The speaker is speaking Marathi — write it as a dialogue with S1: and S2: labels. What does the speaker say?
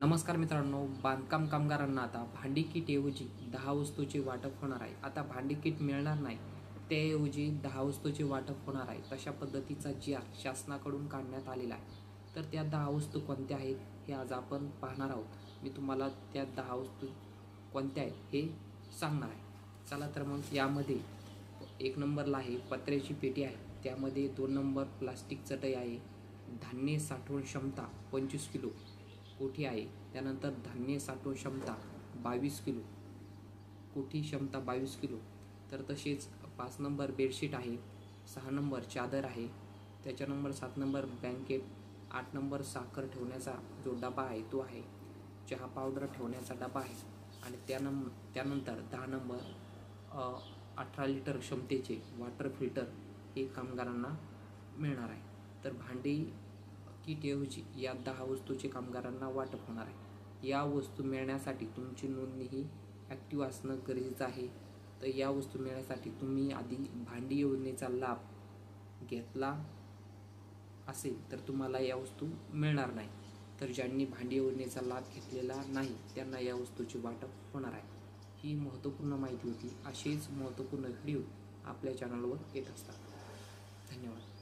S1: नमस्कार मित्रांनो, बांधकाम कामगारांना आता भांडी किट ऐवजी 10 वस्तूचे वाटप होणार आहे. आता भांडी किट मिळणार नाही, त्याऐवजी 10 वस्तूचे वाटप होणार आहे. तशा पद्धतीचा जी.आर. शासनाकडून काढण्यात आलेला आहे. तर त्या 10 वस्तू कोणत्या आहेत हे आज आपण पाहणार आहोत. मी तुम्हाला त्या 10 वस्तू कोणत्या आहेत हे सांगणार आहे. चला तर मग यामध्ये 1 नंबरला आहे पत्र्याची पेटी आहे, त्यामध्ये 2 नंबर प्लास्टिक चटई आहे, धान्य साठवण क्षमता 25 किलो कोठी आहे, त्यानंतर धान्य साठवण क्षमता 22 किलो, कोठी क्षमता 22 किलो. तर तसेच 5 नंबर बेडशीट आहे, 6 नंबर चादर आहे, त्याच्या नंबर 7 नंबर ब्लँकेट, 8 नंबर साखर ठेवण्याचा जो डबा आहे तो आहे, चहा पावडर ठेवण्याचा डबा आहे आणि त्यानंतर 10 नंबर 18 लिटर क्षमतेचे वॉटर फिल्टर हे कामगारांना मिळणार आहे. तर भांडी किटऐवजी या 10 वस्तूचे कामगारांना वाटप होणार आहे. या वस्तू मिळण्यासाठी तुमची नोंदणीही ॲक्टिव्ह असणं गरजेचं आहे. तर या वस्तू मिळण्यासाठी तुम्ही आधी भांडी योजनेचा लाभ घेतला असेल तर तुम्हाला या वस्तू मिळणार नाही. तर ज्यांनी भांडी योजनेचा लाभ घेतलेला नाही त्यांना या वस्तूचे वाटप होणार आहे. ही महत्त्वपूर्ण माहिती होती. असेच महत्त्वपूर्ण व्हिडिओ आपल्या चॅनलवर येत असतात. धन्यवाद.